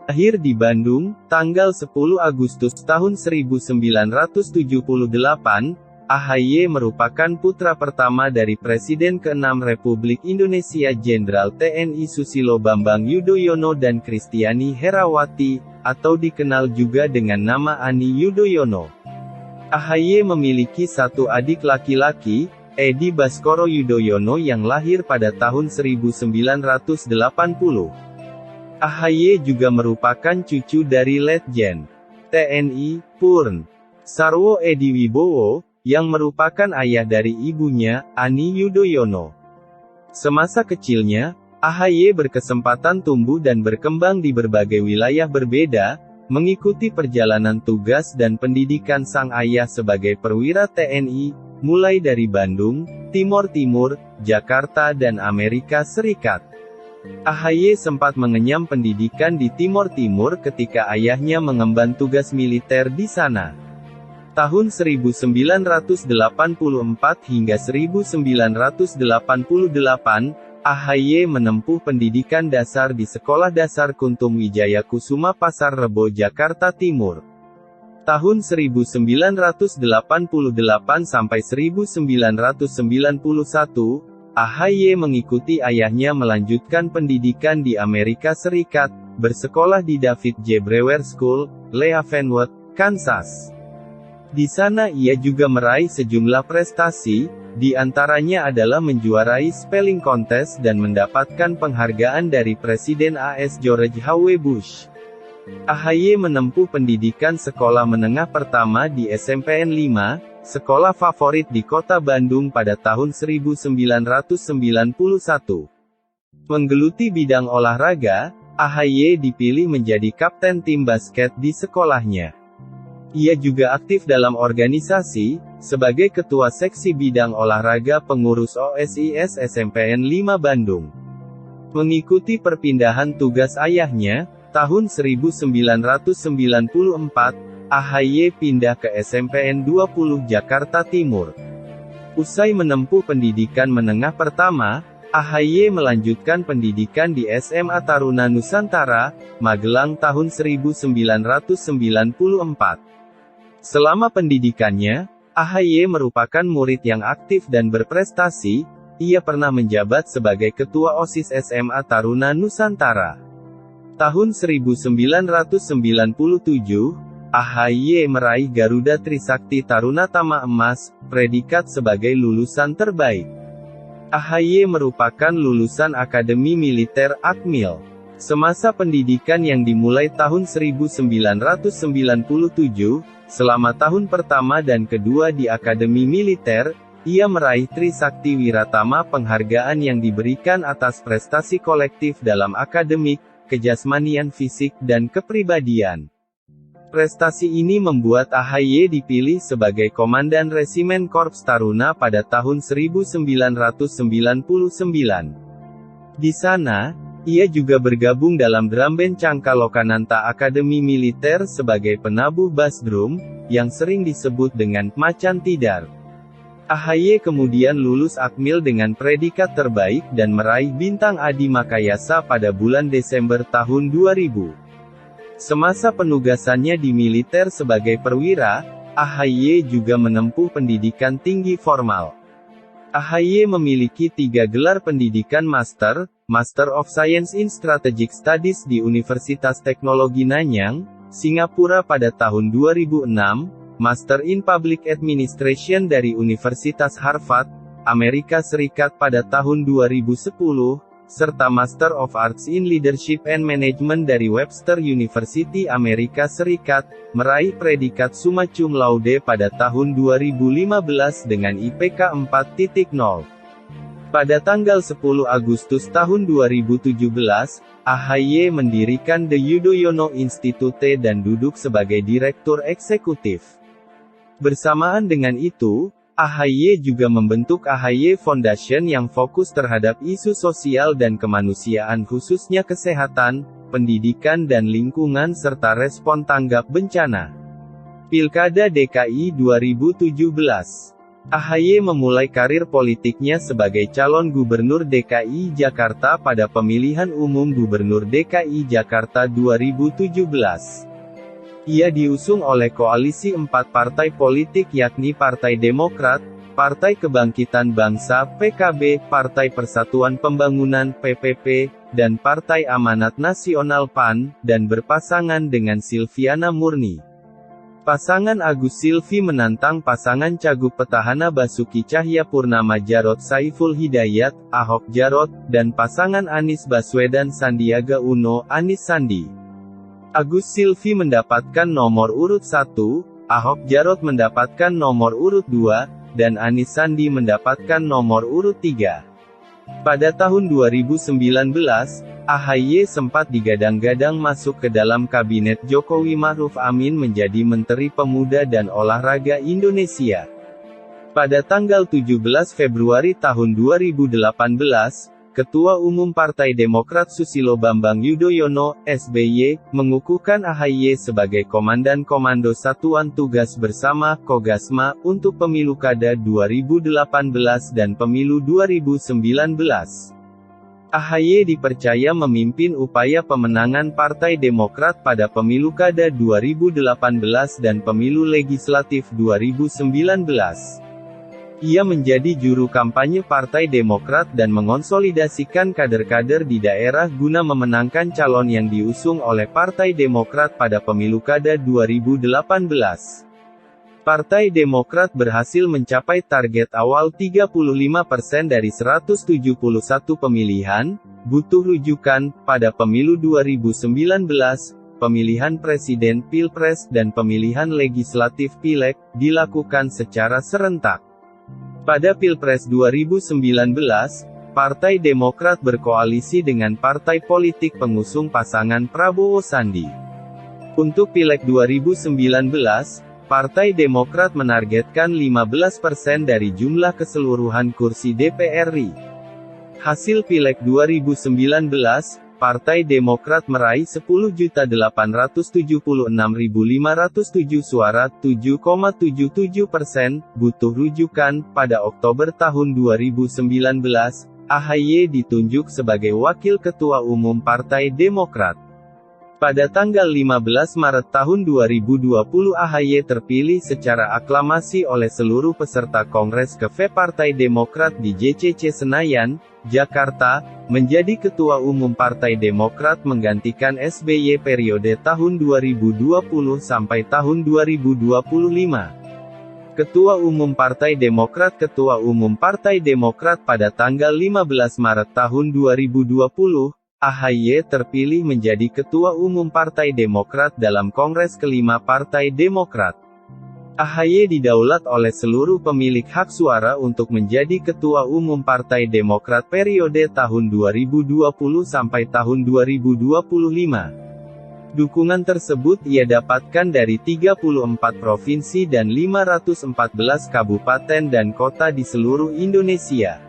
Lahir di Bandung, tanggal 10 Agustus tahun 1978, AHY merupakan putra pertama dari Presiden ke-6 Republik Indonesia Jenderal TNI Susilo Bambang Yudhoyono dan Kristiani Herrawati, atau dikenal juga dengan nama Ani Yudhoyono. AHY memiliki satu adik laki-laki, Edi Baskoro Yudhoyono yang lahir pada tahun 1980. AHY juga merupakan cucu dari Letjen TNI, Purn. Sarwo Edi Wibowo, yang merupakan ayah dari ibunya, Ani Yudhoyono. Semasa kecilnya, AHY berkesempatan tumbuh dan berkembang di berbagai wilayah berbeda, mengikuti perjalanan tugas dan pendidikan sang ayah sebagai perwira TNI, mulai dari Bandung, Timor Timur, Jakarta dan Amerika Serikat. AHY sempat mengenyam pendidikan di Timor Timur ketika ayahnya mengemban tugas militer di sana. Tahun 1984 hingga 1988, AHY menempuh pendidikan dasar di Sekolah Dasar Kuntum Wijaya Kusuma Pasar Rebo Jakarta Timur. Tahun 1988 sampai 1991, AHY mengikuti ayahnya melanjutkan pendidikan di Amerika Serikat, bersekolah di David J. Brewer School, Leavenworth, Kansas. Di sana ia juga meraih sejumlah prestasi, di antaranya adalah menjuarai spelling contest dan mendapatkan penghargaan dari Presiden AS George H.W. Bush. AHY menempuh pendidikan sekolah menengah pertama di SMPN 5, sekolah favorit di kota Bandung pada tahun 1991. Menggeluti bidang olahraga, AHY dipilih menjadi kapten tim basket di sekolahnya. Ia juga aktif dalam organisasi, sebagai Ketua Seksi Bidang Olahraga Pengurus OSIS SMPN 5 Bandung. Mengikuti perpindahan tugas ayahnya, tahun 1994, AHY pindah ke SMPN 20 Jakarta Timur. Usai menempuh pendidikan menengah pertama, AHY melanjutkan pendidikan di SMA Taruna Nusantara, Magelang tahun 1994. Selama pendidikannya, AHY merupakan murid yang aktif dan berprestasi. Ia pernah menjabat sebagai Ketua OSIS SMA Taruna Nusantara. Tahun 1997, AHY meraih Garuda Trisakti Taruna Tama Emas, predikat sebagai lulusan terbaik. AHY merupakan lulusan Akademi Militer Akmil. Semasa pendidikan yang dimulai tahun 1997, selama tahun pertama dan kedua di Akademi Militer, ia meraih Trisakti Wiratama, penghargaan yang diberikan atas prestasi kolektif dalam akademik, kejasmanian fisik dan kepribadian. Prestasi ini membuat AHY dipilih sebagai Komandan Resimen Korps Taruna pada tahun 1999. Di sana, ia juga bergabung dalam drum band Cangka Lokananta Akademi Militer sebagai penabuh bass drum, yang sering disebut dengan Macan Tidar. AHY kemudian lulus Akmil dengan predikat terbaik dan meraih bintang Adi Makayasa pada bulan Desember tahun 2000. Semasa penugasannya di militer sebagai perwira, AHY juga menempuh pendidikan tinggi formal. AHY memiliki 3 gelar pendidikan Master of Science in Strategic Studies di Universitas Teknologi Nanyang, Singapura pada tahun 2006, Master in Public Administration dari Universitas Harvard, Amerika Serikat pada tahun 2010, serta Master of Arts in Leadership and Management dari Webster University Amerika Serikat, meraih predikat summa cum laude pada tahun 2015 dengan IPK 4.0. Pada tanggal 10 Agustus tahun 2017, AHY mendirikan The Yudhoyono Institute dan duduk sebagai Direktur Eksekutif. Bersamaan dengan itu, AHY juga membentuk AHY Foundation yang fokus terhadap isu sosial dan kemanusiaan khususnya kesehatan, pendidikan dan lingkungan serta respon tanggap bencana. Pilkada DKI 2017. AHY memulai karir politiknya sebagai calon gubernur DKI Jakarta pada pemilihan umum gubernur DKI Jakarta 2017. Ia diusung oleh koalisi 4 partai politik yakni Partai Demokrat, Partai Kebangkitan Bangsa (PKB), Partai Persatuan Pembangunan (PPP), dan Partai Amanat Nasional (PAN), dan berpasangan dengan Silviana Murni. Pasangan Agus Silvi menantang pasangan cagup petahana Basuki Cahayapurnama Jarod Saiful Hidayat, Ahok Jarot, dan pasangan Anies Baswedan Sandiaga Uno, Anies Sandi. Agus Silvi mendapatkan nomor urut 1, Ahok Jarot mendapatkan nomor urut 2, dan Anies Sandi mendapatkan nomor urut 3. Pada tahun 2019, AHY sempat digadang-gadang masuk ke dalam kabinet Jokowi Ma'ruf Amin menjadi Menteri Pemuda dan Olahraga Indonesia. Pada tanggal 17 Februari tahun 2018, Ketua Umum Partai Demokrat Susilo Bambang Yudhoyono, SBY, mengukuhkan AHY sebagai Komandan Komando Satuan Tugas Bersama, Kogasma, untuk pemilu Kada 2018 dan pemilu 2019. AHY dipercaya memimpin upaya pemenangan Partai Demokrat pada pemilu Kada 2018 dan pemilu legislatif 2019. Ia menjadi juru kampanye Partai Demokrat dan mengonsolidasikan kader-kader di daerah guna memenangkan calon yang diusung oleh Partai Demokrat pada pemilu Kada 2018. Partai Demokrat berhasil mencapai target awal 35% dari 171 pemilihan, butuh rujukan, pada pemilu 2019, pemilihan presiden Pilpres dan pemilihan legislatif Pileg, dilakukan secara serentak. Pada Pilpres 2019, Partai Demokrat berkoalisi dengan partai politik pengusung pasangan Prabowo Sandi. Untuk Pileg 2019, Partai Demokrat menargetkan 15% dari jumlah keseluruhan kursi DPR RI. Hasil Pileg 2019, Partai Demokrat meraih 10.876.507 suara, 7,77%, butuh rujukan. Pada Oktober tahun 2019, AHY ditunjuk sebagai Wakil Ketua Umum Partai Demokrat. Pada tanggal 15 Maret tahun 2020 AHY terpilih secara aklamasi oleh seluruh peserta Kongres KV Partai Demokrat di JCC Senayan, Jakarta, menjadi Ketua Umum Partai Demokrat menggantikan SBY periode tahun 2020 sampai tahun 2025. Ketua Umum Partai Demokrat Ketua Umum Partai Demokrat pada tanggal 15 Maret tahun 2020, AHY terpilih menjadi Ketua Umum Partai Demokrat dalam Kongres kelima Partai Demokrat. AHY didaulat oleh seluruh pemilik hak suara untuk menjadi Ketua Umum Partai Demokrat periode tahun 2020 sampai tahun 2025. Dukungan tersebut ia dapatkan dari 34 provinsi dan 514 kabupaten dan kota di seluruh Indonesia.